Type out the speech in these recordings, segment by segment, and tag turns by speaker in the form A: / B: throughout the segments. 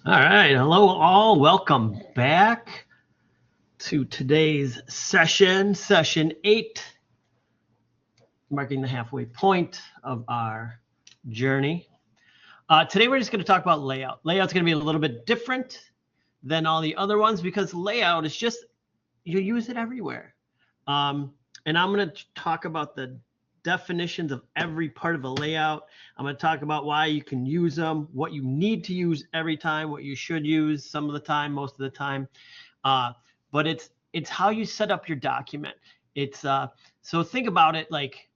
A: All right. Hello, all. Welcome back to today's session 8, marking the halfway point of our journey. Today, we're just going to talk about layout. Layout's going to be a little bit different than all the other ones because layout is just, you use it everywhere. And I'm going to talk about the definitions of every part of a layout. I'm going to talk about why you can use them, what you need to use every time, what you should use some of the time, most of the time. But it's how you set up your document. It's so think about it like,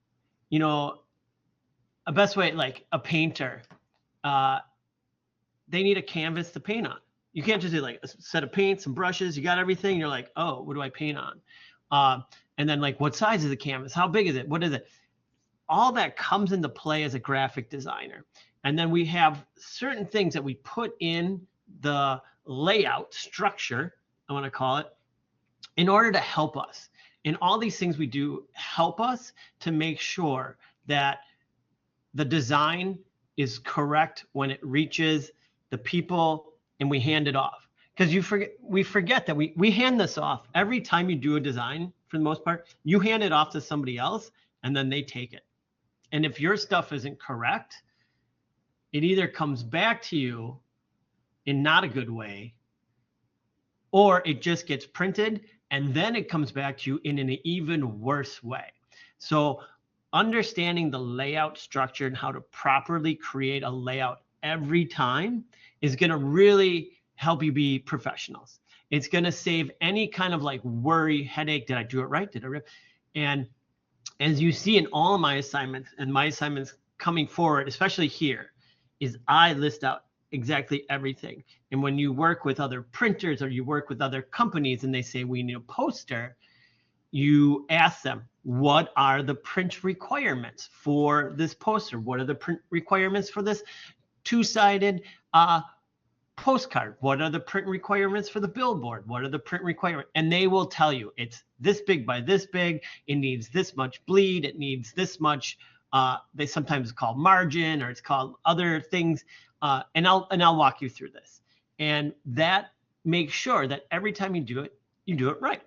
A: a best way, like a painter. Uh, they need a canvas to paint on. You can't just do like a set of paints, some brushes. You got everything. You're like, oh, what do I paint on? And then like, what size is the canvas? How big is it? What is it? All that comes into play as a graphic designer. And then we have certain things that we put in the layout structure, I want to call it, in order to help us. And all these things we do help us to make sure that the design is correct when it reaches the people and we hand it off. Because we forget that we hand this off every time you do a design. For the most part, you hand it off to somebody else and then they take it. And if your stuff isn't correct, it either comes back to you in not a good way, or it just gets printed and then it comes back to you in an even worse way. So understanding the layout structure and how to properly create a layout every time is going to really help you be professionals. It's going to save any kind of like worry, headache. Did I do it right? And as you see in all of my assignments, and my assignments coming forward, especially here, is I list out exactly everything. And when you work with other printers or you work with other companies and they say we need a poster, you ask them, what are the print requirements for this poster? What are the print requirements for this two-sided postcard? What are the print requirements for the billboard? What are the print requirements? And they will tell you it's this big by this big. It needs this much bleed. It needs this much. They sometimes call margin, or it's called other things. And I'll walk you through this. And that makes sure that every time you do it right.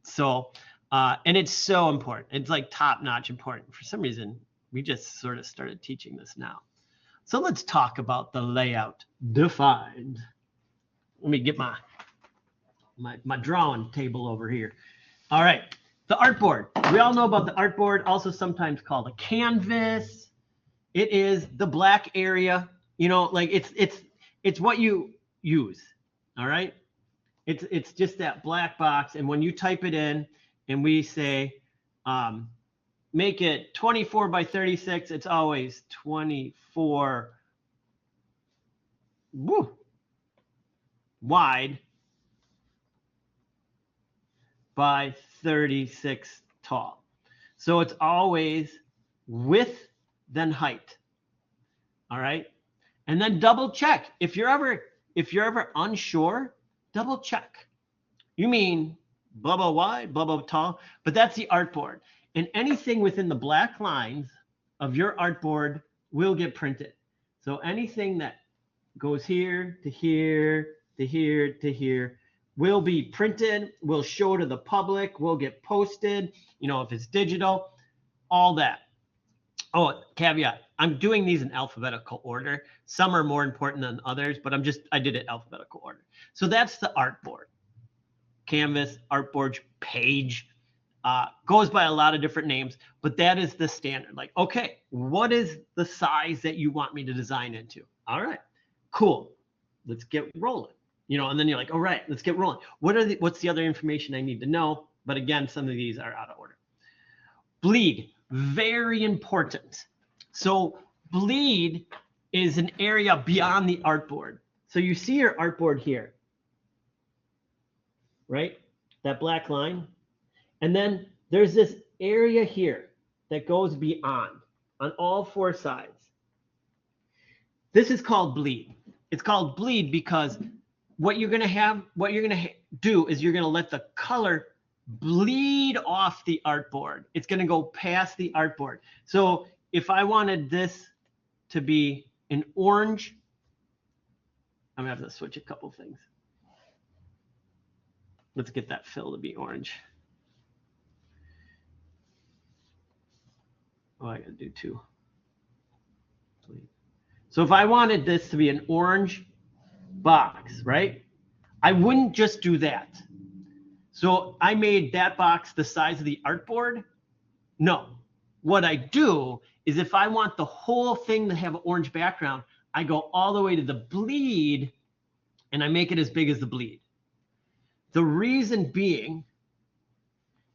A: So, and it's so important. It's like top-notch important. For some reason, we just sort of started teaching this now. So let's talk about the layout defined. Let me get my drawing table over here. All right, the artboard. We all know about the artboard, also sometimes called a canvas. It is the black area. Like it's what you use. All right, it's just that black box, and when you type it in, and we say, make it 24 by 36. It's always 24 wide by 36 tall. So it's always width then height. All right. And then double check. If you're ever unsure, double check. You mean blah, blah wide, blah, blah tall, but that's the artboard. And anything within the black lines of your artboard will get printed. So anything that goes here to here to here to here will be printed, will show to the public, will get posted, if it's digital, all that. Oh, caveat, I'm doing these in alphabetical order. Some are more important than others, but I did it alphabetical order. So that's the artboard. Canvas, artboard, page, goes by a lot of different names, but that is the standard. Like, okay, what is the size that you want me to design into? All right, cool. Let's get rolling. And then you're like, all right, let's get rolling. What's the other information I need to know? But again, some of these are out of order. Bleed, very important. So bleed is an area beyond the artboard. So you see your artboard here, right? That black line. And then there's this area here that goes beyond on all four sides. This is called bleed. It's called bleed because what you're going to do is you're going to let the color bleed off the artboard. It's going to go past the artboard. So if I wanted this to be an orange, I'm have to switch a couple things. Let's get that fill to be orange. Oh, I gotta do 2. So if I wanted this to be an orange box, right? I wouldn't just do that. So I made that box the size of the artboard. No, what I do is if I want the whole thing to have an orange background, I go all the way to the bleed and I make it as big as the bleed. The reason being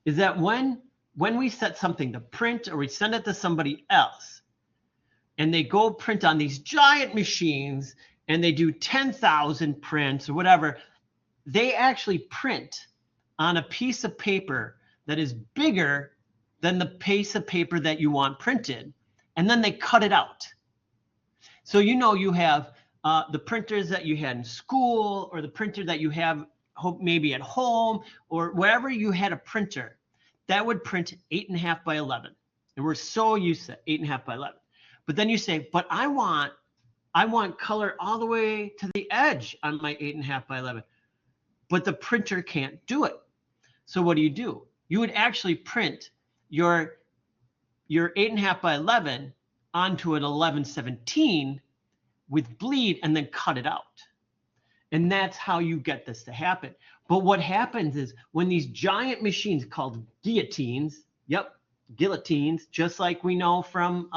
A: is that when we set something to print or we send it to somebody else and they go print on these giant machines and they do 10,000 prints or whatever, they actually print on a piece of paper that is bigger than the piece of paper that you want printed, and then they cut it out. So you have the printers that you had in school or the printer that you have maybe at home or wherever you had a printer that would print 8.5 by 11. And we're so used to 8.5 by 11. But then you say, but I want color all the way to the edge on my 8.5 by 11. But the printer can't do it. So what do? You would actually print your 8.5 by 11 onto an 11/17 with bleed and then cut it out. And that's how you get this to happen. But what happens is when these giant machines called guillotines, guillotines, just like we know from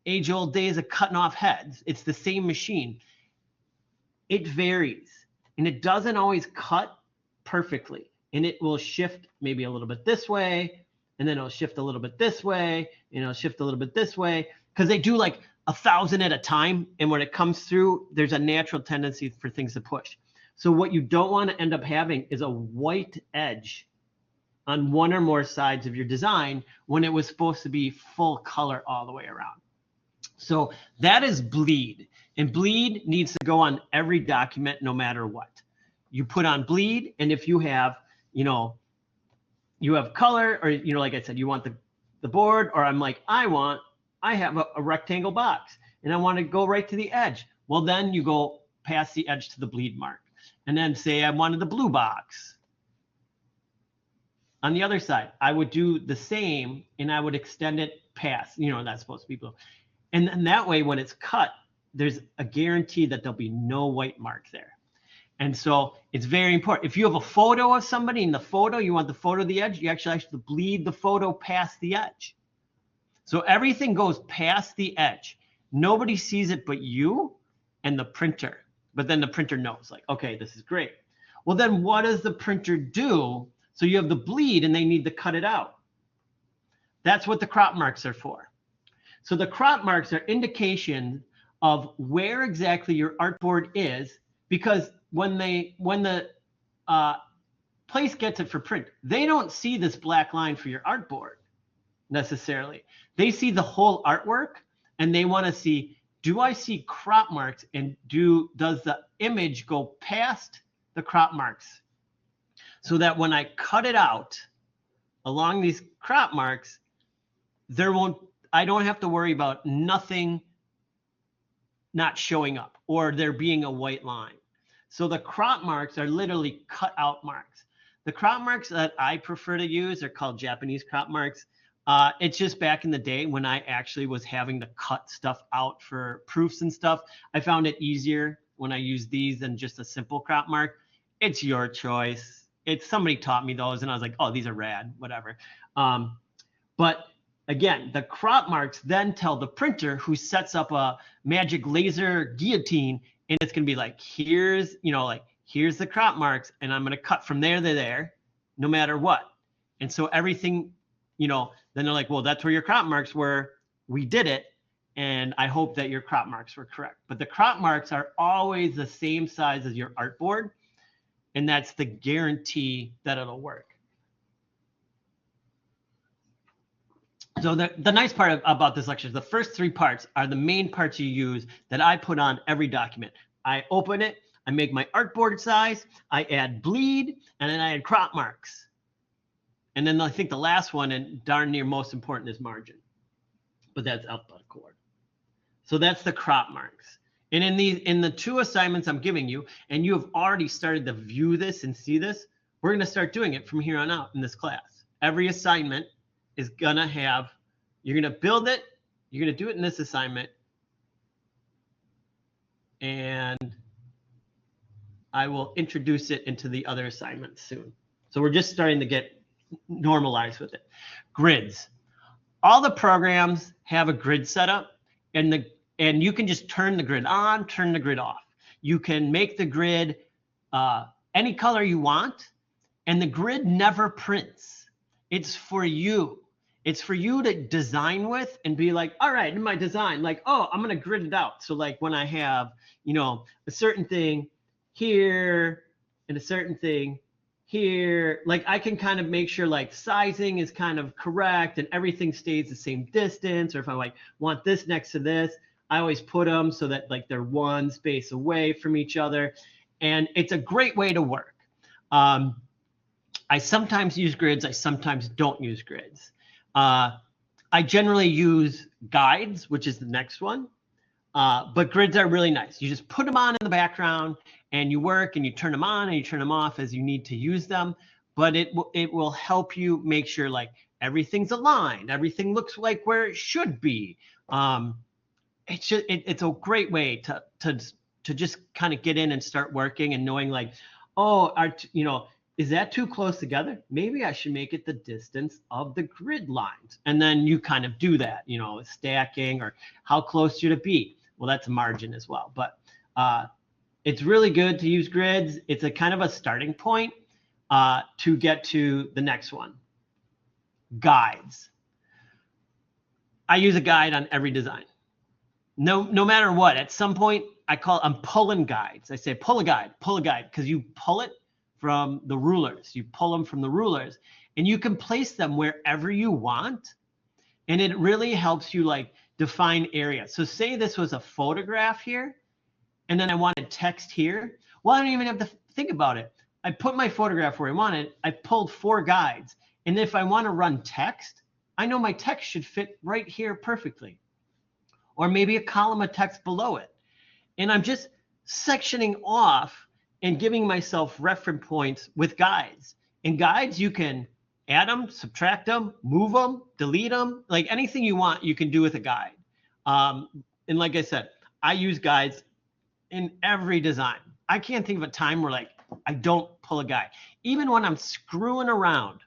A: age-old days of cutting off heads, it's the same machine. It varies, and it doesn't always cut perfectly. And it will shift maybe a little bit this way, and then it'll shift a little bit this way, and it'll shift a little bit this way, because they do like 1,000 at a time. And when it comes through, there's a natural tendency for things to push. So what you don't want to end up having is a white edge on one or more sides of your design when it was supposed to be full color all the way around. So that is bleed, and bleed needs to go on every document no matter what. You put on bleed, and if you have you have color, or like I said, you want the board, or I'm like, I have a rectangle box and I want to go right to the edge. Well, then you go past the edge to the bleed mark. And then say I wanted the blue box. On the other side, I would do the same and I would extend it past, that's supposed to be blue. And then that way, when it's cut, there's a guarantee that there'll be no white mark there. And so it's very important. If you have a photo of somebody in the photo, you want the photo to the edge, you actually have to bleed the photo past the edge. So everything goes past the edge. Nobody sees it but you and the printer. But then the printer knows, like, okay, this is great. Well, then what does the printer do? So you have the bleed and they need to cut it out. That's what the crop marks are for. So the crop marks are indication of where exactly your artboard is, because when the place gets it for print, they don't see this black line for your artboard necessarily. They see the whole artwork and they want to see, do I see crop marks, and does the image go past the crop marks, so that when I cut it out along these crop marks, I don't have to worry about nothing not showing up or there being a white line. So the crop marks are literally cut out marks. The crop marks that I prefer to use are called Japanese crop marks. It's just back in the day when I actually was having to cut stuff out for proofs and stuff. I found it easier when I used these than just a simple crop mark. It's your choice. Somebody taught me those and I was like, oh, these are rad, whatever. But again, the crop marks then tell the printer, who sets up a magic laser guillotine, and it's going to be like, here's the crop marks, and I'm going to cut from there to there, no matter what. And so everything, then they're like, well, that's where your crop marks were. We did it. And I hope that your crop marks were correct. But the crop marks are always the same size as your artboard. And that's the guarantee that it'll work. So the nice part about this lecture is the first 3 parts are the main parts you use that I put on every document. I open it, I make my artboard size, I add bleed, and then I add crop marks. And then I think the last one, and darn near most important, is margin. But that's output cord. So that's the crop marks. And in the 2 assignments I'm giving you, and you have already started to view this and see this, we're going to start doing it from here on out in this class. Every assignment is going to have, you're going to build it, you're going to do it in this assignment, and I will introduce it into the other assignments soon. So we're just starting to get normalized with it. Grids. All the programs have a grid setup, and you can just turn the grid on, turn the grid off. You can make the grid any color you want, and the grid never prints. It's for you. It's for you to design with and be like, all right, in my design, like, oh, I'm going to grid it out. So like when I have, a certain thing here and a certain thing here, like I can kind of make sure like sizing is kind of correct and everything stays the same distance. Or if I like want this next to this, I always put them so that like they're one space away from each other. And it's a great way to work. I sometimes use grids. I sometimes don't use grids. I generally use guides, which is the next one. But grids are really nice. You just put them on in the background and you work and you turn them on and you turn them off as you need to use them. But it will help you make sure like everything's aligned. Everything looks like where it should be. It's a great way to just kind of get in and start working and knowing like, oh, is that too close together? Maybe I should make it the distance of the grid lines. And then you kind of do that, stacking or how close should it be? Well, that's a margin as well. But it's really good to use grids. It's a kind of a starting point to get to the next one. Guides. I use a guide on every design. No matter what, at some point I'm pulling guides. I say, pull a guide, because you pull it from the rulers. You pull them from the rulers and you can place them wherever you want. And it really helps you like define areas. So say this was a photograph here and then I wanted text here. Well, I don't even have to think about it. I put my photograph where I want it. I pulled 4 guides. And if I want to run text, I know my text should fit right here perfectly. Or maybe a column of text below it. And I'm just sectioning off and giving myself reference points with guides. In guides, you can add them, subtract them, move them, delete them, like anything you want, you can do with a guide. And like I said, I use guides in every design. I can't think of a time where like I don't pull a guide. Even when I'm screwing around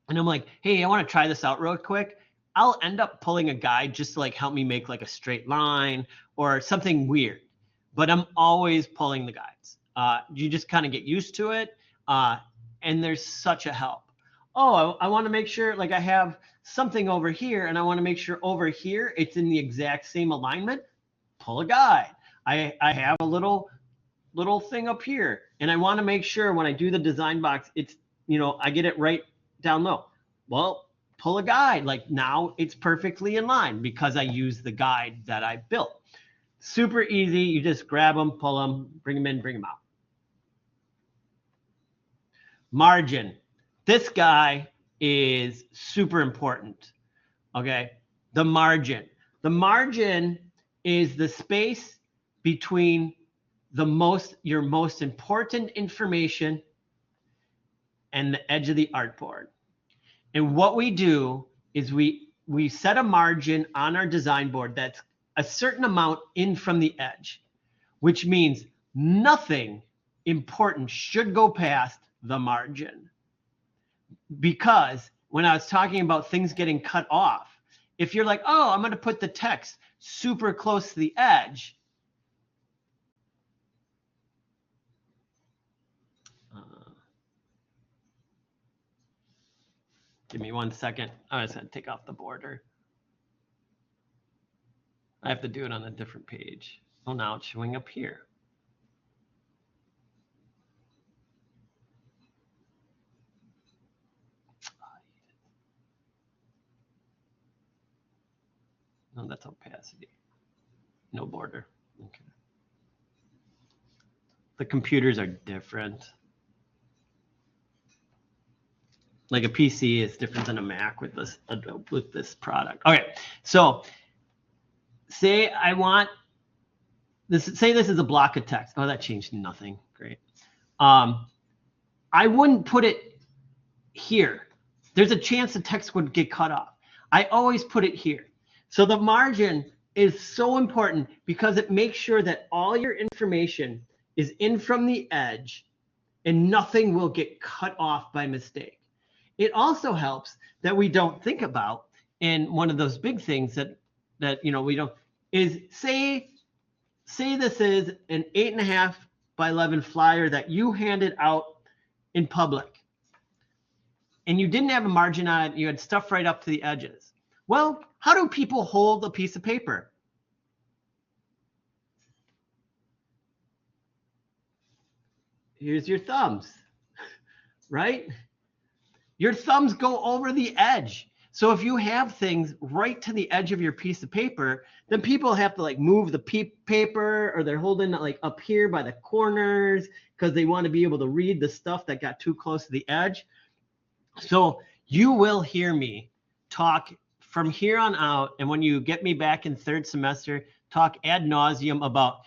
A: and I'm like, hey, I want to try this out real quick, I'll end up pulling a guide just to like help me make like a straight line or something weird. But I'm always pulling the guides. You just kind of get used to it. And there's such a help. Oh, I want to make sure like I have something over here and I want to make sure over here it's in the exact same alignment. Pull a guide. I have a little thing up here and I want to make sure when I do the design box, it's, I get it right down low. Well, pull a guide. Like now it's perfectly in line because I use the guide that I built. Super easy. You just grab them, pull them, bring them in, bring them out. Margin. This guy is super important. Okay. The margin. The margin is the space between your most important information and the edge of the artboard. And what we do is we set a margin on our design board that's a certain amount in from the edge, which means nothing important should go past the margin. Because when I was talking about things getting cut off, if you're like, oh, I'm going to put the text super close to the edge, give me 1 second. I just had to take off the border. I have to do it on a different page. Oh, now it's showing up here. No, that's opacity. No border. Okay. The computers are different. Like a PC is different than a Mac with this product. Okay, so say I want say this is a block of text. Oh, that changed nothing. Great. I wouldn't put it here. There's a chance the text would get cut off. I always put it here. So the margin is so important because it makes sure that all your information is in from the edge and nothing will get cut off by mistake. It also helps that we don't think about, and one of those big things that we don't, is say this is an 8.5 by 11 flyer that you handed out in public and you didn't have a margin on it, you had stuff right up to the edges. Well, how do people hold a piece of paper? Here's your thumbs, right? Your thumbs go over the edge. So if you have things right to the edge of your piece of paper, then people have to like move the paper, or they're holding it like up here by the corners because they want to be able to read the stuff that got too close to the edge. So you will hear me talk from here on out, and when you get me back in third semester, talk ad nauseum about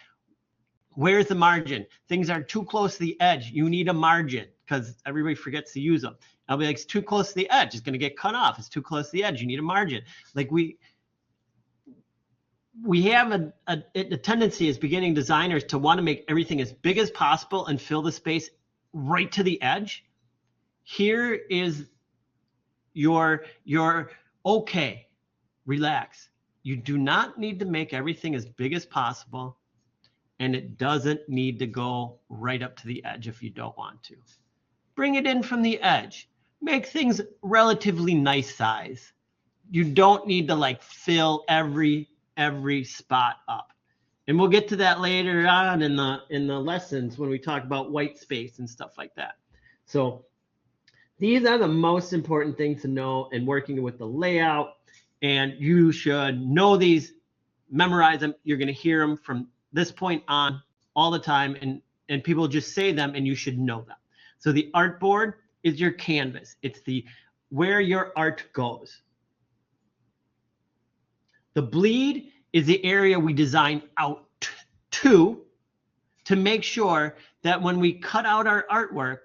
A: where's the margin. Things are too close to the edge. You need a margin because everybody forgets to use them. I'll be like, it's too close to the edge. It's going to get cut off. It's too close to the edge. You need a margin. Like we have a tendency as beginning designers to want to make everything as big as possible and fill the space right to the edge. Here is your okay, relax. You do not need to make everything as big as possible, and it doesn't need to go right up to the edge if you don't want to. Bring it in from the edge. Make things relatively nice size. You don't need to like fill every spot up. And we'll get to that later on in the lessons when we talk about white space and stuff like that. So these are the most important things to know in working with the layout, and you should know these, memorize them. You're going to hear them from this point on all the time, and people just say them, and you should know them. So the artboard is your canvas. It's where your art goes. The bleed is the area we design out to make sure that when we cut out our artwork,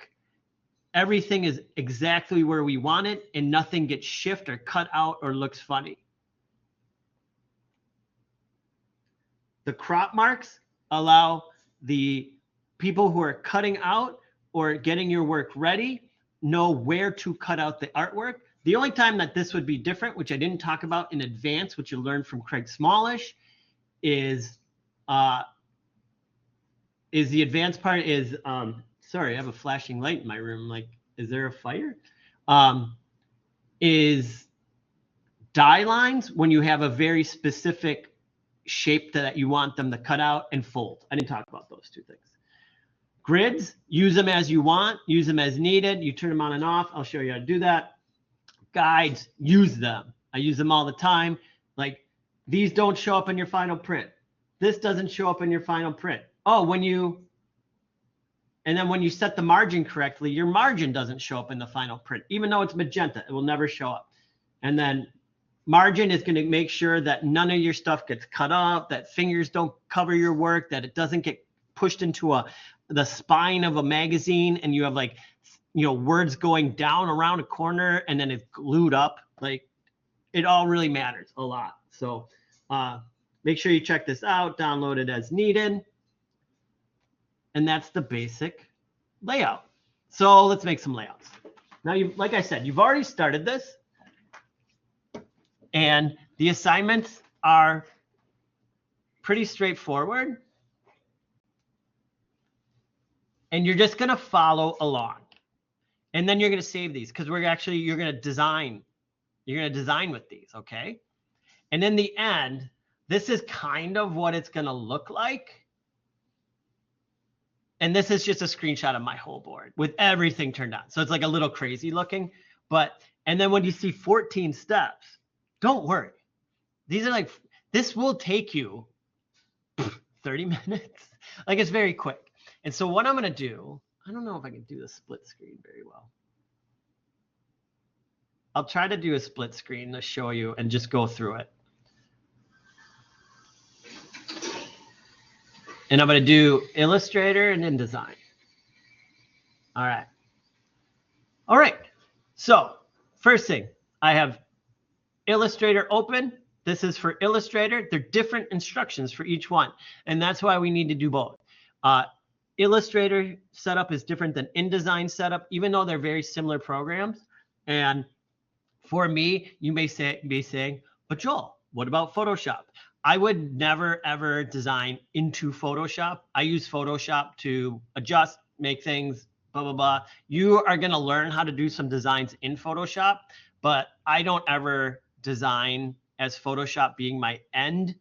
A: everything is exactly where we want it and nothing gets shifted or cut out or looks funny. The crop marks allow the people who are cutting out or getting your work ready know where to cut out the artwork. The only time that this would be different, which I didn't talk about in advance, which you'll learn from Craig Smallish, is the advanced part is, sorry, I have a flashing light in my room. Like, is there a fire? Is die lines when you have a very specific shape that you want them to cut out, and fold. I didn't talk about those two things. Grids, use them as you want, use them as needed. You turn them on and off. I'll show you how to do that. Guides, use them. I use them all the time. Like, these don't show up in your final print. This doesn't show up in your final print. Oh, and then when you set the margin correctly, your margin doesn't show up in the final print. Even though it's magenta, it will never show up. And then margin is going to make sure that none of your stuff gets cut off, that fingers don't cover your work, that it doesn't get pushed into the spine of a magazine and you have like, words going down around a corner and then it's glued up. Like, it all really matters a lot. So make sure you check this out, download it as needed. And that's the basic layout. So let's make some layouts. Now, like I said, you've already started this. And the assignments are pretty straightforward. And you're just going to follow along. And then you're going to save these because you're going to design. You're going to design with these, okay? And in the end, this is kind of what it's going to look like. And this is just a screenshot of my whole board with everything turned on. So it's like a little crazy looking. And then when you see 14 steps, don't worry. These are like, this will take you 30 minutes. Like, it's very quick. And so what I'm going to do, I don't know if I can do the split screen very well. I'll try to do a split screen to show you and just go through it. And I'm going to do Illustrator and InDesign. All right. All right. So first thing, I have Illustrator open. This is for Illustrator. They're different instructions for each one. And that's why we need to do both. Illustrator setup is different than InDesign setup, even though they're very similar programs. And for me, you may be saying, but Joel, what about Photoshop? I would never, ever design into Photoshop. I use Photoshop to adjust, make things, blah, blah, blah. You are going to learn how to do some designs in Photoshop, but I don't ever design as Photoshop being my end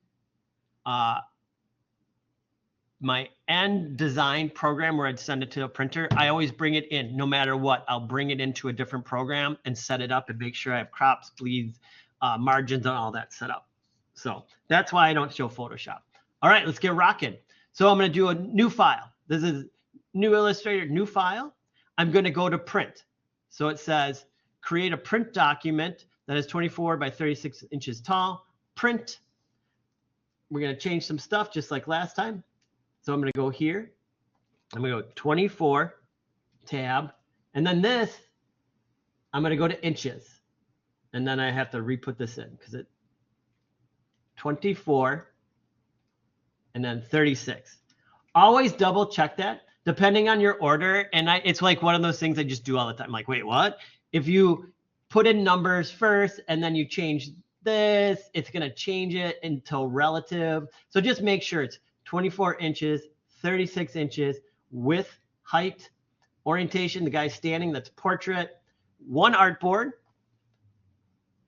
A: design program where I'd send it to a printer. I always bring it in no matter what. I'll bring it into a different program and set it up and make sure I have crops, bleeds, margins, and all that set up. So that's why I don't show Photoshop. All right, let's get rocking. So I'm going to do a new file. This is new Illustrator, new file. I'm going to go to print. So it says create a print document that is 24 by 36 inches tall. Print. We're going to change some stuff just like last time. So I'm going to go here. I'm going to go 24 tab. And then this, I'm going to go to inches. And then I have to re-put this in because it 24 and then 36. Always double check that depending on your order. And it's like one of those things I just do all the time. I'm like, wait, what? If you put in numbers first and then you change this, it's going to change it until relative. So just make sure it's 24 inches, 36 inches, width, height, orientation, the guy's standing, that's portrait, one artboard.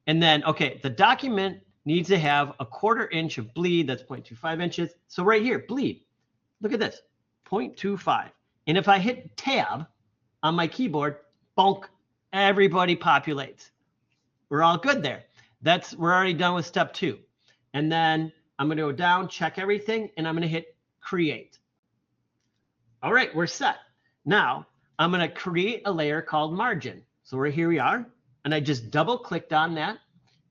A: And then, okay, the document needs to have a 1/4 inch of bleed, that's 0.25 inches. So right here, bleed, look at this, 0.25. And if I hit tab on my keyboard, bonk, everybody populates. We're all good there. We're already done with step 2. And then I'm going to go down, check everything, and I'm going to hit create. All right, we're set. Now I'm going to create a layer called margin. So here we are. And I just double clicked on that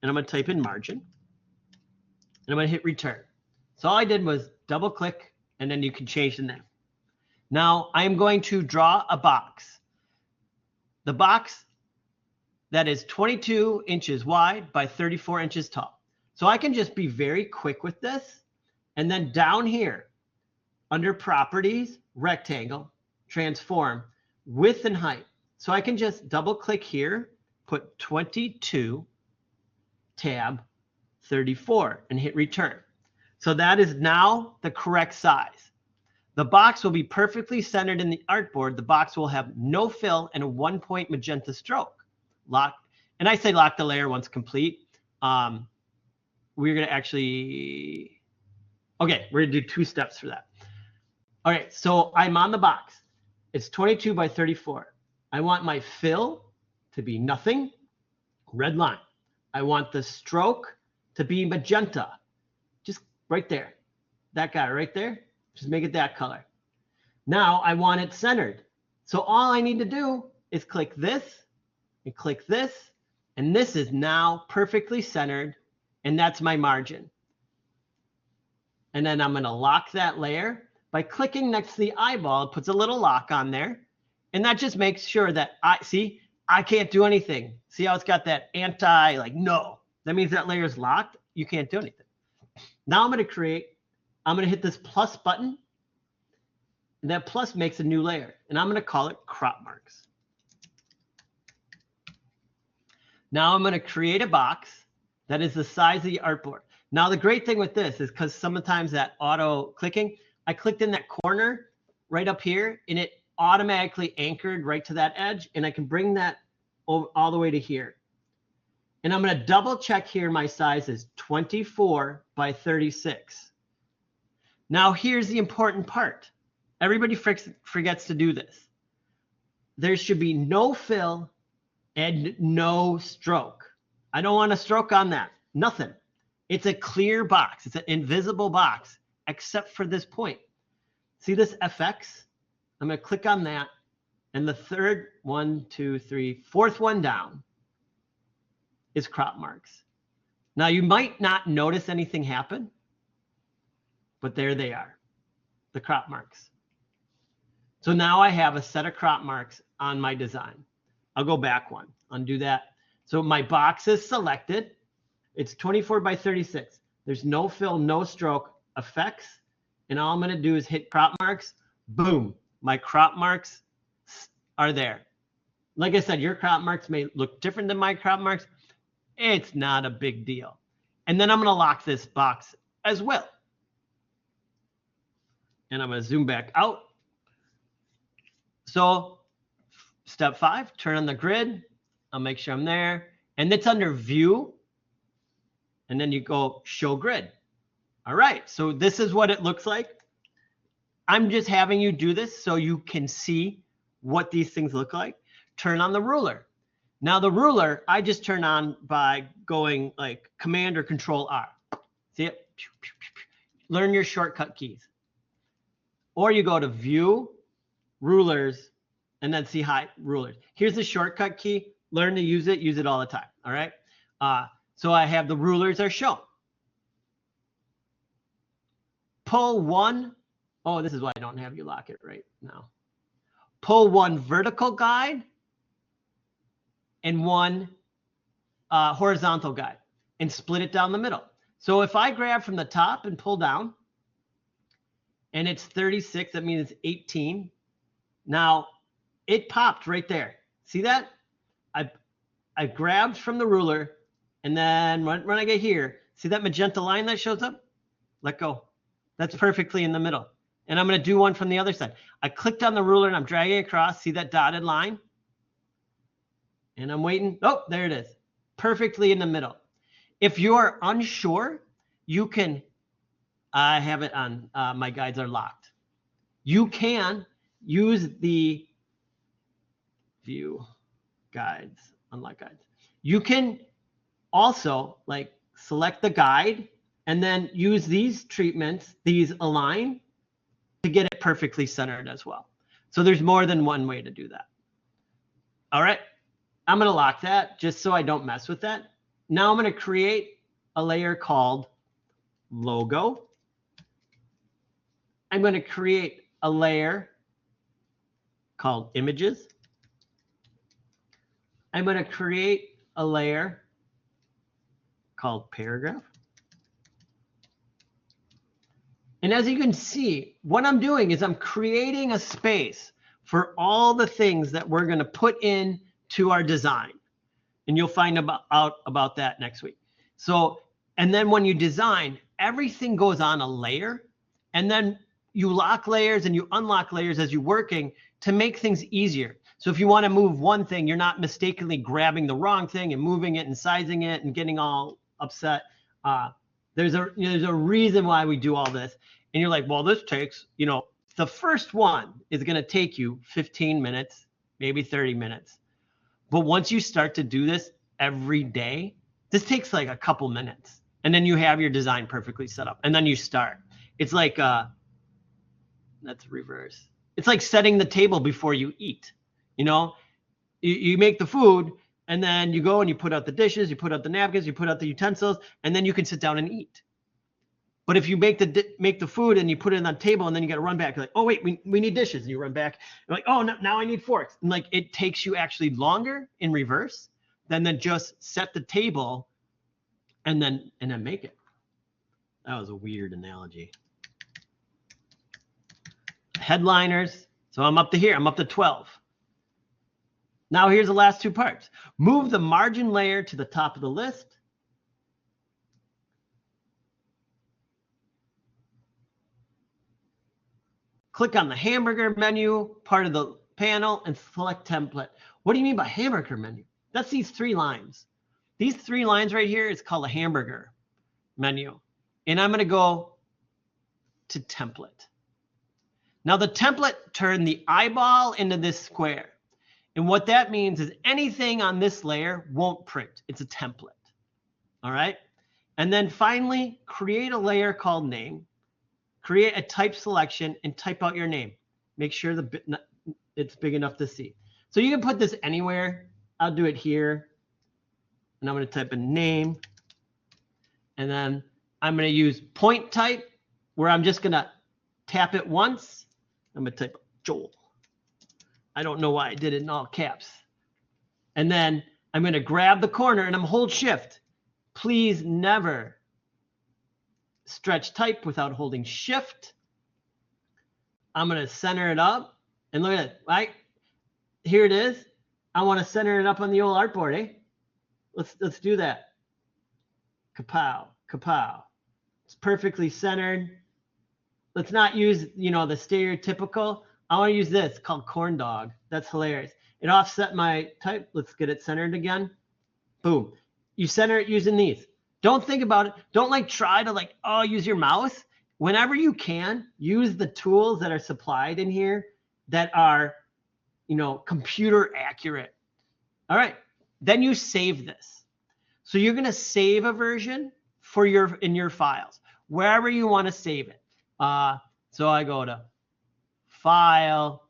A: and I'm going to type in margin and I'm going to hit return. So all I did was double click and then you can change the name. Now I'm going to draw a box. The box that is 22 inches wide by 34 inches tall. So I can just be very quick with this. And then down here under properties, rectangle, transform, width and height. So I can just double click here, put 22 tab 34 and hit return. So that is now the correct size. The box will be perfectly centered in the artboard. The box will have no fill and a 1-point magenta stroke. Lock, and I say lock the layer once complete. We're going to actually, okay, we're going to do 2 steps for that. All right, so I'm on the box. It's 22 by 34. I want my fill to be nothing, red line. I want the stroke to be magenta, just right there. That guy right there, just make it that color. Now I want it centered. So all I need to do is click this and click this, and this is now perfectly centered, and that's my margin. And then I'm going to lock that layer by clicking next to the eyeball. It puts a little lock on there, and that just makes sure that I can't do anything. See how it's got that like no. That means that layer is locked. You can't do anything. Now I'm going to hit this plus button, and that plus makes a new layer, and I'm going to call it crop marks. Now I'm going to create a box that is the size of the artboard. Now the great thing with this is because sometimes that auto clicking, I clicked in that corner right up here and it automatically anchored right to that edge, and I can bring that all the way to here. And I'm going to double check here my size is 24 by 36. Now here's the important part. Everybody forgets to do this. There should be no fill and no stroke. I don't want a stroke on that. Nothing. It's a clear box. It's an invisible box, except for this point. See this FX? I'm going to click on that. And the third, 1, 2, 3, fourth one down is crop marks. Now you might not notice anything happen, but there they are. the crop marks. So now I have a set of crop marks on my design. I'll go back one, undo that. So my box is selected. It's 24 by 36. There's no fill, no stroke, effects. And all I'm going to do is hit crop marks. Boom. My crop marks are there. Like I said, your crop marks may look different than my crop marks. It's not a big deal. And then I'm going to lock this box as well. And I'm going to zoom back out. So step 5, turn on the grid. I'll make sure I'm there. And it's under view. And then you go show grid. All right. So this is what it looks like. I'm just having you do this so you can see what these things look like. Turn on the ruler. Now the ruler, I just turn on by going like Command or Control R. See it? Learn your shortcut keys. Or you go to View, Rulers, and then see Hide Rulers. Here's the shortcut key. Learn to use it all the time. All right. So I have the rulers are shown. Pull one. Oh, this is why I don't have you lock it right now. Pull one vertical guide and one horizontal guide and split it down the middle. So if I grab from the top and pull down and it's 36, that means it's 18. Now it popped right there. See that? I grabbed from the ruler, and then when I get here, see that magenta line that shows up? Let go. That's perfectly in the middle. And I'm going to do one from the other side. I clicked on the ruler and I'm dragging across. See that dotted line? And I'm waiting. Oh, there it is. Perfectly in the middle. If you're unsure, you can, I have it on, my guides are locked. You can use the view guides, unlock guides. You can also like select the guide and then use these treatments, these align, to get it perfectly centered as well. So there's more than one way to do that. All right, I'm going to lock that just so I don't mess with that. Now I'm going to create a layer called logo. I'm going to create a layer called images. I'm going to create a layer called paragraph. And as you can see, what I'm doing is I'm creating a space for all the things that we're going to put in to our design. And you'll find out about that next week. So, and then when you design, everything goes on a layer. And then you lock layers and you unlock layers as you're working to make things easier. So if you want to move one thing, you're not mistakenly grabbing the wrong thing and moving it and sizing it and getting all upset. There's a reason why we do all this. And you're like, well, this takes, the first one is going to take you 15 minutes, maybe 30 minutes. But once you start to do this every day, this takes like a couple minutes. And then you have your design perfectly set up. And then you start. It's like, that's reverse. It's like setting the table before you eat. You make the food and then you go and you put out the dishes, you put out the napkins, you put out the utensils, and then you can sit down and eat. But if you make the food and you put it on the table and then you got to run back, you're like, oh wait, we need dishes, and you run back. You're like, oh, no, now I need forks. And like it takes you actually longer in reverse than just set the table and then make it. That was a weird analogy. Headliners. So I'm up to here. I'm up to 12. Now here's the last two parts. Move the margin layer to the top of the list. Click on the hamburger menu, part of the panel, and select template. What do you mean by hamburger menu? That's these 3 lines. These 3 lines right here is called a hamburger menu. And I'm going to go to template. Now the template turned the eyeball into this square. And what that means is anything on this layer won't print. It's a template. All right. And then finally, create a layer called name. Create a type selection and type out your name. Make sure it's big enough to see. So you can put this anywhere. I'll do it here. And I'm going to type in name. And then I'm going to use point type, where I'm just going to tap it once. I'm going to type Joel. I don't know why I did it in all caps. And then I'm going to grab the corner and I'm hold shift. Please never stretch type without holding shift. I'm going to center it up and look at it, right? Here it is. I want to center it up on the old artboard, eh? Let's do that. Kapow, kapow. It's perfectly centered. Let's not use, you know, the stereotypical. I want to use this called corn dog. That's hilarious. It offset my type. Let's get it centered again. Boom. You center it using these. Don't think about it. Don't like try to like, oh, use your mouse. Whenever you can, use the tools that are supplied in here that are, you know, computer accurate. All right. Then you save this. So you're going to save a version for in your files, wherever you want to save it. So I go to File,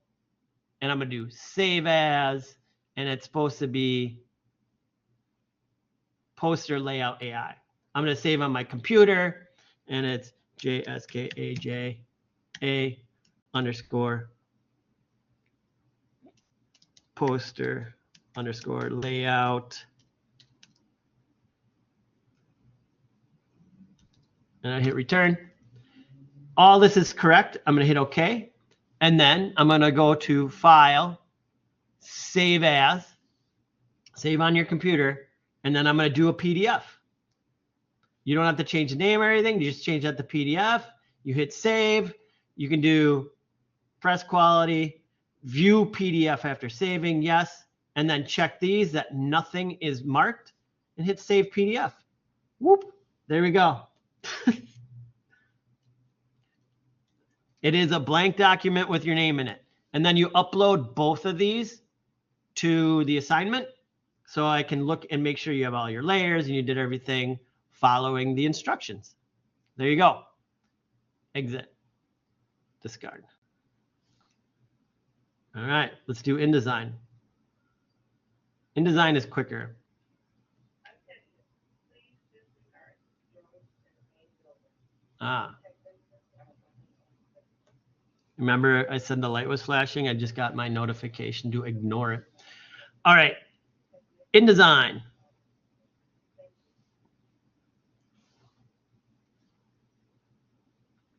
A: and I'm going to do Save As, and it's supposed to be Poster Layout AI. I'm going to save on my computer, and it's JSKAJA underscore poster underscore layout. And I hit return. All this is correct. I'm going to hit OK. And then I'm going to go to File, Save As, save on your computer, and then I'm going to do a PDF. You don't have to change the name or anything. You just change that to PDF. You hit Save. You can do press quality, view PDF after saving, yes, and then check these that nothing is marked and hit Save PDF. Whoop, there we go. It is a blank document with your name in it. And then you upload both of these to the assignment so I can look and make sure you have all your layers and you did everything following the instructions. There you go. Exit. Discard. All right, let's do InDesign. InDesign is quicker. Remember I said the light was flashing? I just got my notification to ignore it. All right, InDesign.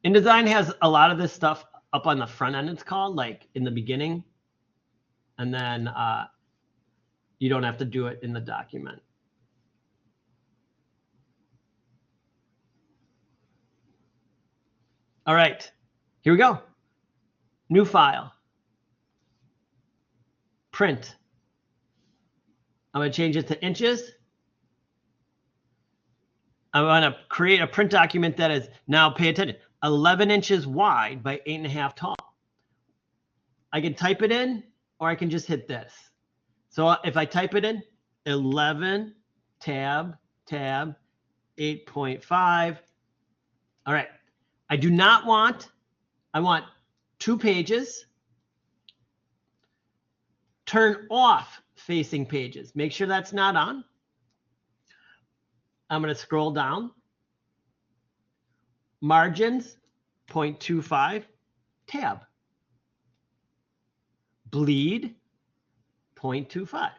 A: InDesign has a lot of this stuff up on the front end, it's called, like in the beginning. And then you don't have to do it in the document. All right, here we go. New file. Print. I'm going to change it to inches. I'm going to create a print document that is, now pay attention, 11 inches wide by 8.5 tall. I can type it in, or I can just hit this. So if I type it in, 11 tab 8.5. All right. I do not want, I want 2 pages. Turn off facing pages. Make sure that's not on. I'm going to scroll down. Margins, 0.25. Tab. Bleed, 0.25.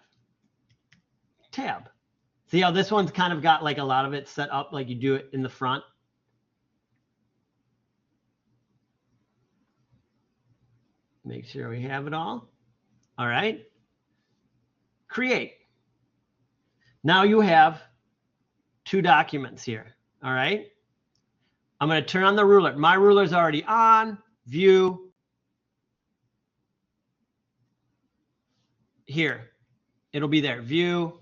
A: Tab. See how this one's kind of got like a lot of it set up like you do it in the front. Make sure we have it all. All right. Create. Now you have 2 documents here. All right. I'm going to turn on the ruler. My ruler is already on. View. Here. It'll be there. View.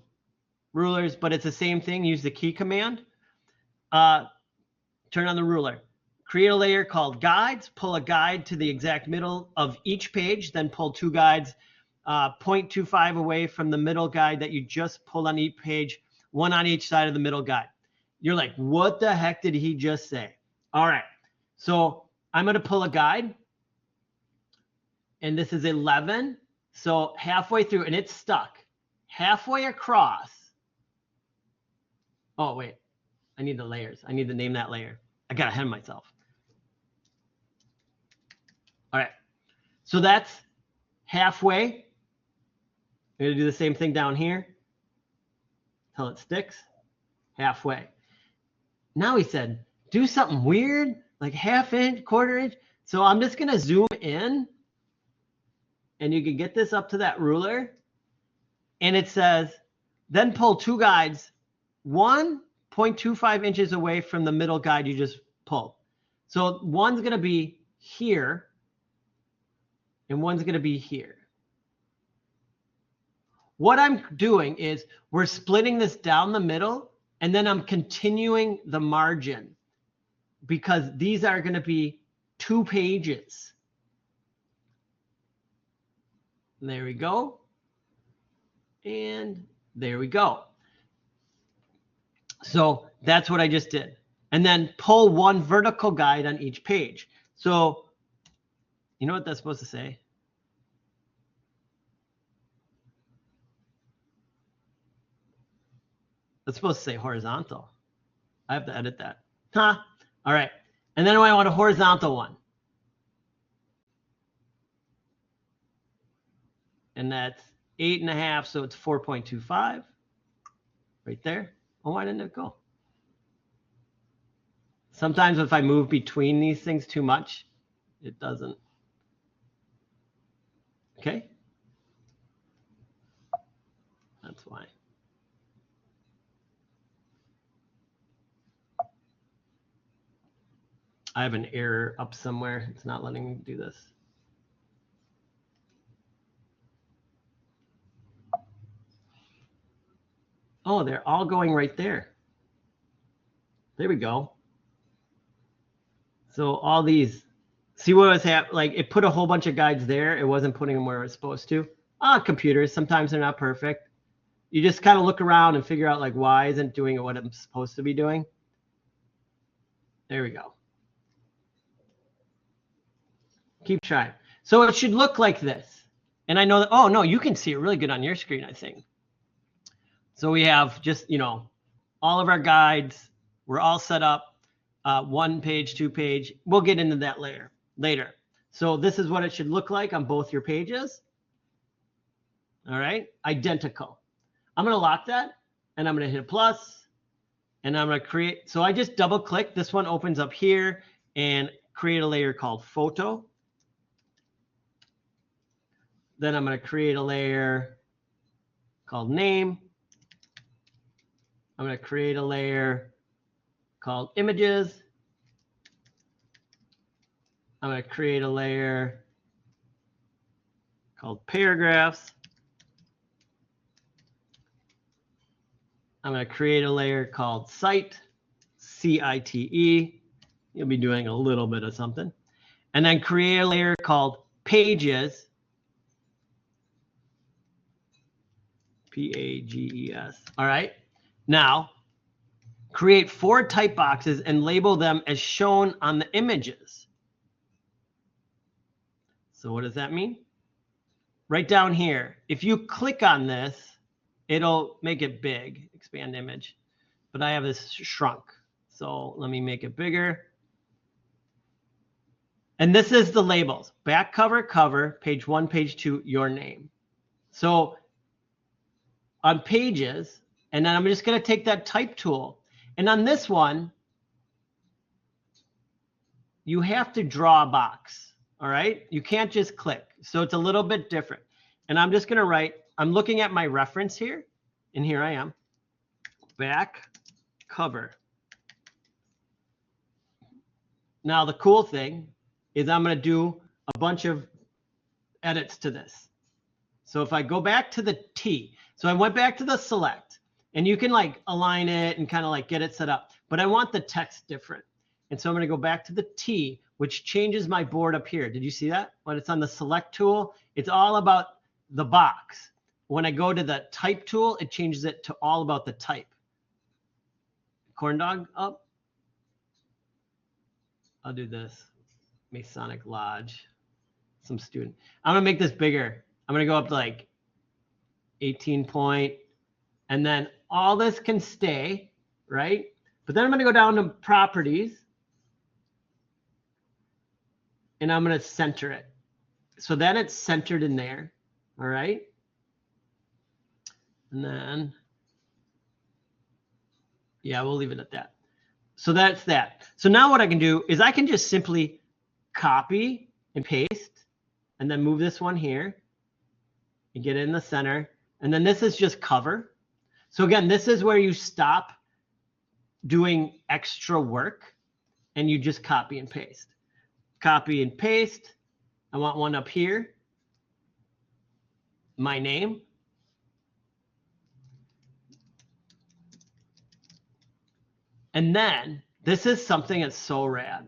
A: Rulers. But it's the same thing. Use the key command. Turn on the ruler. Create a layer called guides. Pull a guide to the exact middle of each page. Then pull 2 guides 0.25 away from the middle guide that you just pulled on each page. 1 on each side of the middle guide. You're like, what the heck did he just say? All right. So I'm going to pull a guide. And this is 11. So halfway through, and it's stuck. Halfway across. Oh, wait. I need the layers. I need to name that layer. I got ahead of myself. So that's halfway. We're going to do the same thing down here till it sticks. Halfway. Now he said, do something weird, like ½ inch, ¼ inch. So I'm just going to zoom in, and you can get this up to that ruler. And it says, then pull 2 guides 1.25 inches away from the middle guide you just pulled. So one's going to be here, and one's going to be here. What I'm doing is we're splitting this down the middle, and then I'm continuing the margin because these are going to be 2 pages. There we go. And there we go. So that's what I just did. And then pull 1 vertical guide on each page. So you know what that's supposed to say? That's supposed to say horizontal. I have to edit that. Huh? All right. And then I want a horizontal one. And that's 8.5, so it's 4.25 right there. Oh, why didn't it go? Sometimes if I move between these things too much, it doesn't. Okay. That's why. I have an error up somewhere. It's not letting me do this. Oh, they're all going right there. There we go. So all these, see what was happening? Like it put a whole bunch of guides there. It wasn't putting them where it was supposed to. Computers, sometimes they're not perfect. You just kind of look around and figure out like, why isn't it doing what I'm supposed to be doing? There we go. Keep trying. So it should look like this. And I know that, oh no, you can see it really good on your screen, I think. So we have just, you know, all of our guides. We're all set up. 1 page, 2 page. We'll get into that later. So this is what it should look like on both your pages. All right, identical. I'm going to lock that, and I'm going to hit plus, and I'm going to create. So I just double click. This one opens up here and create a layer called photo. Then I'm going to create a layer called name. I'm going to create a layer called images. I'm going to create a layer called paragraphs. I'm going to create a layer called cite, C-I-T-E. You'll be doing a little bit of something. And then create a layer called pages, P-A-G-E-S. All right. Now, create 4 type boxes and label them as shown on the images. So what does that mean? Right down here, if you click on this, it'll make it big, expand image. But I have this shrunk. So let me make it bigger. And this is the labels. Back cover, cover, page 1, page 2, your name. So on pages, and then I'm just going to take that type tool. And on this one, you have to draw a box. All right. You can't just click. So it's a little bit different. And I'm just going to write, I'm looking at my reference here. And here I am. Back cover. Now, the cool thing is I'm going to do a bunch of edits to this. So if I go back to the T, so I went back to the select, and you can like align it and kind of like get it set up, but I want the text different. And so I'm going to go back to the T, which changes my board up here. Did you see that? When it's on the select tool, it's all about the box. When I go to the type tool, it changes it to all about the type. Corn dog up. I'll do this. Masonic Lodge. Some student. I'm going to make this bigger. I'm going to go up to like 18 point. And then all this can stay, right? But then I'm going to go down to properties. And I'm going to center it. So then it's centered in there. All right. And then, yeah, we'll leave it at that. So that's that. So now what I can do is I can just simply copy and paste and then move this one here and get it in the center. And then this is just cover. So again, this is where you stop doing extra work and you just copy and paste. Copy and paste. I want one up here. My name. And then this is something that's so rad.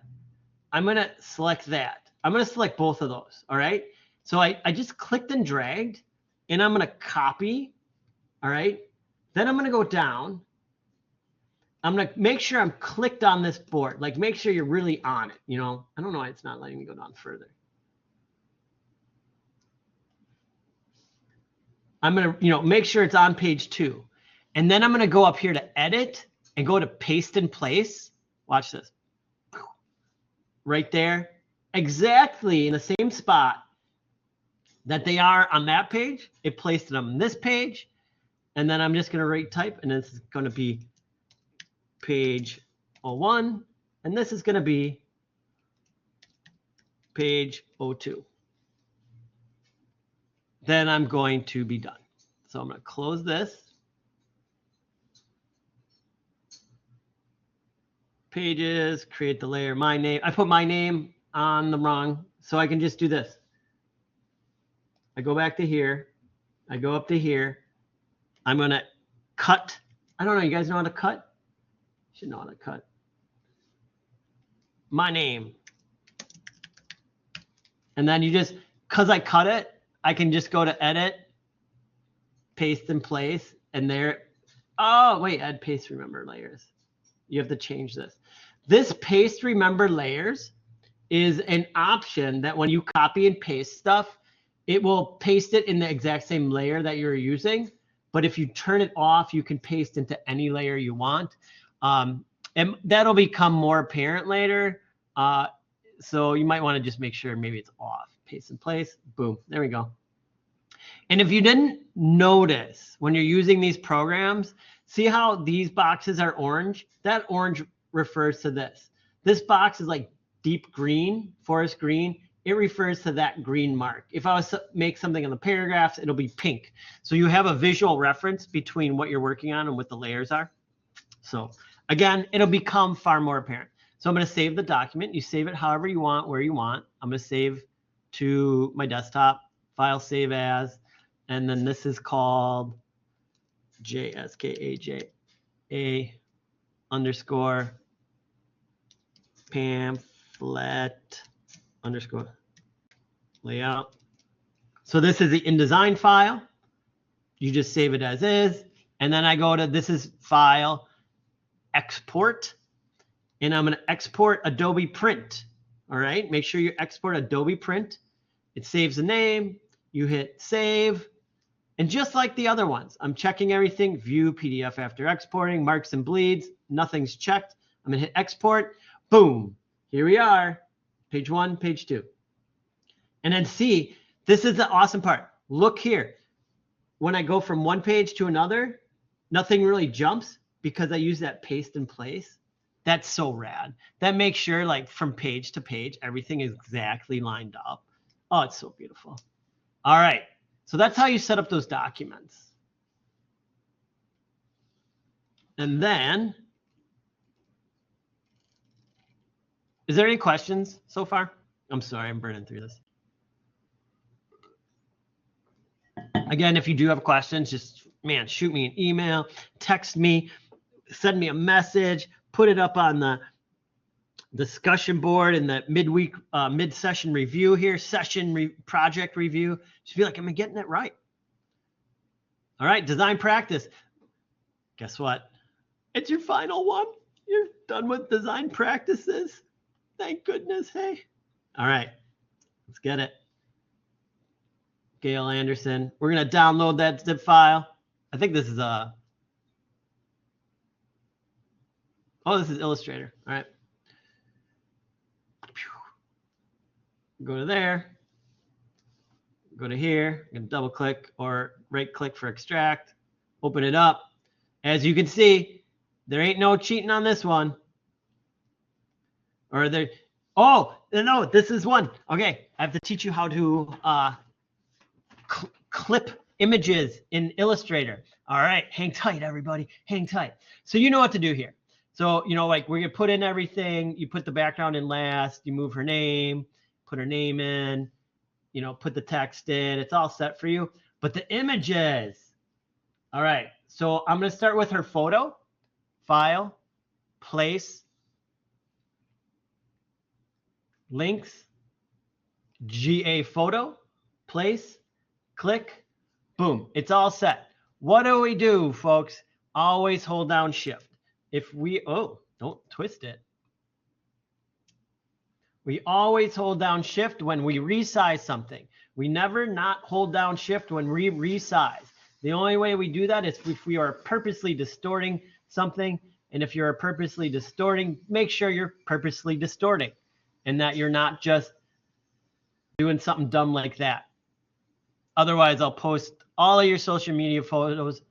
A: I'm going to select that. I'm going to select both of those. All right. So I just clicked and dragged and I'm going to copy. All right. Then I'm going to go down. I'm going to make sure I'm clicked on this board. Like make sure you're really on it. You know, I don't know why it's not letting me go down further. I'm going to, make sure it's on page 2. And then I'm going to go up here to edit and go to paste in place. Watch this. Right there. Exactly in the same spot that they are on that page. It placed it on this page. And then I'm just going to right type. And this is going to be page 01. And this is going to be page 02. Then I'm going to be done. So I'm going to close this. Pages, create the layer, my name. I put my name on the wrong, so I can just do this. I go back to here. I go up to here. I'm going to cut. I don't know. You guys know how to cut? You should know how to cut. My name. And then you just, because I cut it, I can just go to edit, paste in place, and there. Oh, wait, add paste remember layers. You have to change this. This paste remember layers is an option that when you copy and paste stuff, it will paste it in the exact same layer that you're using. But if you turn it off, you can paste into any layer you want. And that'll become more apparent later. So you might want to just make sure maybe it's off. Paste in place. Boom. There we go. And if you didn't notice when you're using these programs, see how these boxes are orange? That orange refers to this. This box is like deep green, forest green. It refers to that green mark. If I was to make something in the paragraphs, it'll be pink. So you have a visual reference between what you're working on and what the layers are. So again, it'll become far more apparent. So I'm going to save the document. You save it however you want, where you want. I'm going to save to my desktop, file save as, and then this is called JSKAJA underscore pamphlet underscore layout. So this is the InDesign file. You just save it as is. And then I go to, this is file, export. And I'm going to export Adobe Print. All right. Make sure you export Adobe Print. It saves the name. You hit save. And just like the other ones, I'm checking everything. View PDF after exporting, marks and bleeds. Nothing's checked. I'm going to hit export. Boom. Here we are. Page 1, page 2. And then see, this is the awesome part. Look here. When I go from one page to another, nothing really jumps because I use that paste in place. That's so rad. That makes sure like from page to page, everything is exactly lined up. Oh, it's so beautiful. All right. So that's how you set up those documents. And then, is there any questions so far? I'm sorry, I'm burning through this. Again, if you do have questions, just, man, shoot me an email, text me, send me a message, put it up on the discussion board in the midweek, mid-session review here, project review. Just feel like, am I getting it right? All right, design practice. Guess what? It's your final one. You're done with design practices. Thank goodness, hey. All right, let's get it. Gail Anderson. We're going to download that zip file. I think this is a, oh, this is Illustrator. All right. Go to there. Go to here, and double click or right click for extract, open it up. As you can see, there ain't no cheating on this one. Or there, oh, no, this is one. Okay, I have to teach you how to clip images in Illustrator. All right, hang tight, everybody, hang tight. So you know what to do here. So, you know, like where you put in everything, you put the background in last, you move her name, put her name in, you know, put the text in, it's all set for you. But the images, all right, so I'm gonna start with her photo, file, place, links, GA photo, place, click, boom, it's all set. What do we do, folks? Always hold down shift. If we, oh, don't twist it. We always hold down shift when we resize something. We never not hold down shift when we resize. The only way we do that is if we are purposely distorting something. And if you're purposely distorting, make sure you're purposely distorting and that you're not just doing something dumb like that. Otherwise, I'll post all of your social media photos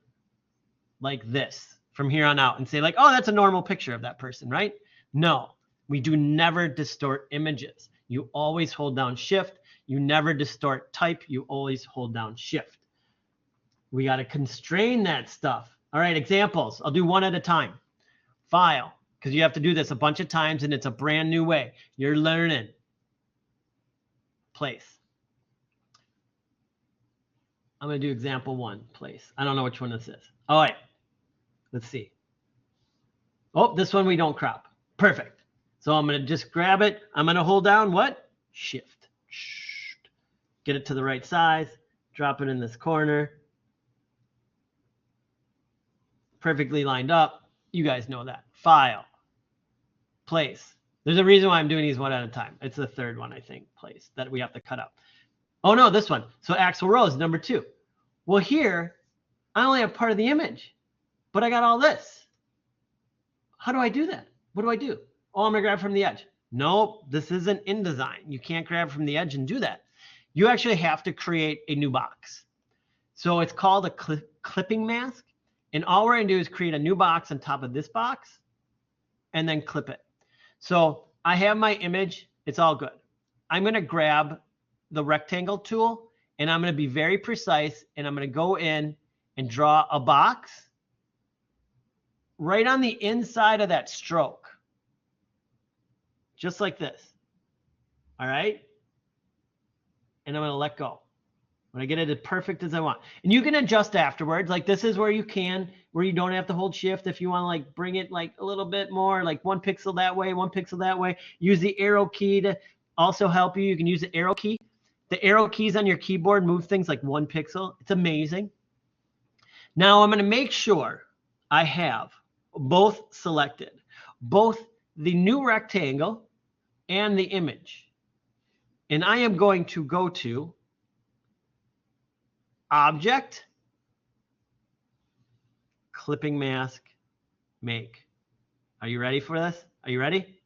A: like this from here on out and say like, oh, that's a normal picture of that person, right? No, we do never distort images. You always hold down shift. You never distort type. You always hold down shift. We got to constrain that stuff. All right, examples. I'll do one at a time. File, because you have to do this a bunch of times and it's a brand new way. You're learning. Place. I'm going to do example one, place. I don't know which one this is. All right. Let's see. Oh, this one we don't crop. Perfect. So I'm going to just grab it. I'm going to hold down what? Shift. Get it to the right size. Drop it in this corner. Perfectly lined up. You guys know that. File. Place. There's a reason why I'm doing these one at a time. It's the third one, I think, place that we have to cut out. Oh, no, this one. So Axl Rose, number 2. Well, here, I only have part of the image, but I got all this. How do I do that? What do I do? Oh, I'm going to grab from the edge. Nope, this isn't InDesign. You can't grab from the edge and do that. You actually have to create a new box. So it's called a clipping mask. And all we're going to do is create a new box on top of this box and then clip it. So I have my image. It's all good. I'm going to grab the rectangle tool and I'm going to be very precise and I'm going to go in and draw a box right on the inside of that stroke. Just like this. All right. And I'm going to let go. When I get it as perfect as I want. And you can adjust afterwards. Like this is where you can, where you don't have to hold shift. If you want to like bring it like a little bit more, like 1 pixel that way, 1 pixel that way. Use the arrow key to also help you. You can use the arrow key. The arrow keys on your keyboard move things like 1 pixel. It's amazing. Now I'm going to make sure I have both selected, both the new rectangle and the image. And I am going to go to Object, Clipping Mask, Make. Are you ready for this? Are you ready?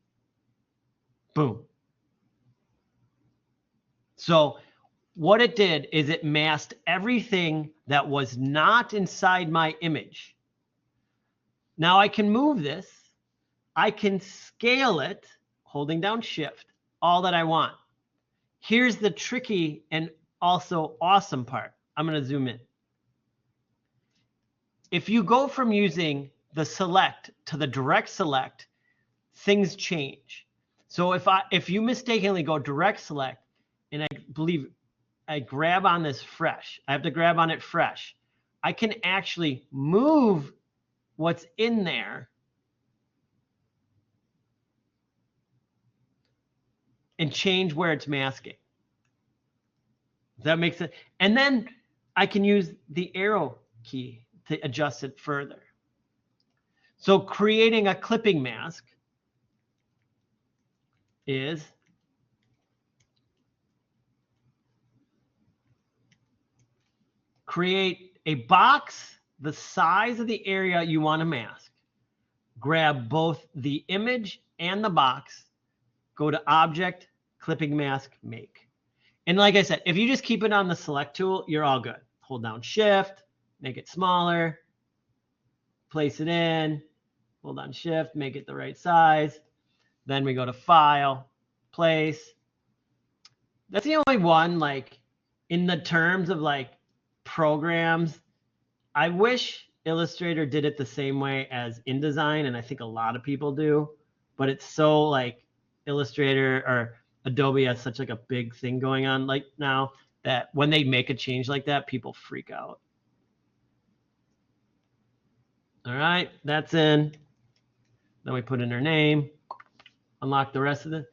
A: Boom. So what it did is it masked everything that was not inside my image. Now I can move this. I can scale it, holding down Shift, all that I want. Here's the tricky and also awesome part. I'm going to zoom in. If you go from using the select to the direct select, things change. So if you mistakenly go direct select, and I believe I grab on this fresh, I have to grab on it fresh, I can actually move what's in there and change where it's masking. Does that make sense? And then I can use the arrow key to adjust it further. So creating a clipping mask is create a box the size of the area you want to mask. Grab both the image and the box. Go to Object, Clipping Mask, Make. And like I said, if you just keep it on the select tool, you're all good. Hold down shift, make it smaller, place it in, hold on shift, make it the right size. Then we go to file, place. That's the only one, like, in the terms of like programs, I wish Illustrator did it the same way as InDesign, and I think a lot of people do, but it's so like Illustrator or Adobe has such like a big thing going on like now that when they make a change like that, people freak out. All right, that's in. Then we put in her name, unlock the rest of it,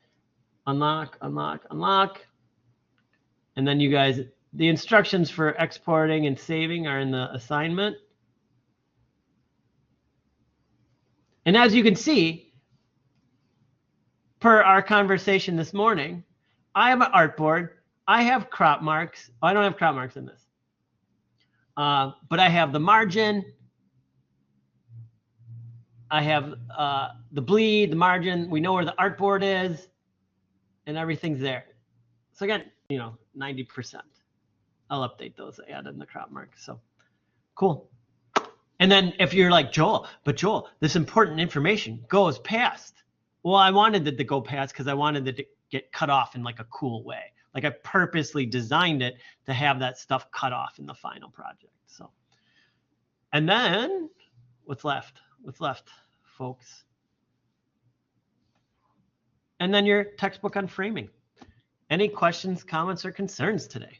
A: unlock. And then you guys, the instructions for exporting and saving are in the assignment. And as you can see, per our conversation this morning, I have an artboard. I have crop marks. Oh, I don't have crop marks in this. But I have the margin. I have the bleed, the margin. We know where the artboard is, and everything's there. So again, 90%. I'll update those, add in the crop marks. So cool. And then if you're like, Joel, this important information goes past. Well, I wanted it to go past because I wanted it to get cut off in like a cool way. Like I purposely designed it to have that stuff cut off in the final project. So, and then what's left? What's left, folks? And then your textbook on framing. Any questions, comments, or concerns today?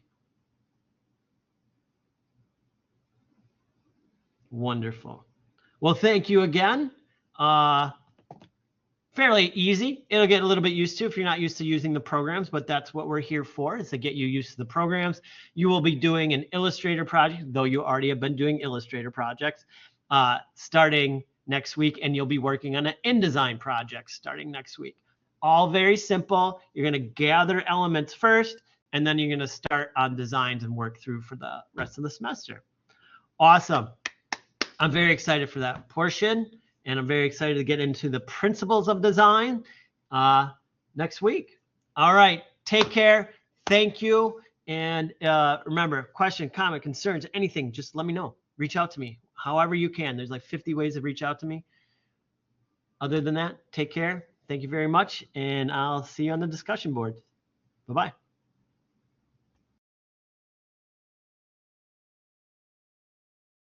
A: Wonderful. Well, thank you again. Fairly easy. It'll get a little bit used to if you're not used to using the programs, but that's what we're here for, is to get you used to the programs. You will be doing an Illustrator project, though you already have been doing Illustrator projects, starting next week, and you'll be working on an InDesign project starting next week. All very simple. You're going to gather elements first, and then you're going to start on designs and work through for the rest of the semester. Awesome. I'm very excited for that portion, and I'm very excited to get into the principles of design next week. All right, take care. Thank you. And remember, question, comment, concerns, anything, just let me know. Reach out to me however you can. There's like 50 ways to reach out to me. Other than that, take care. Thank you very much, and I'll see you on the discussion board. Bye-bye.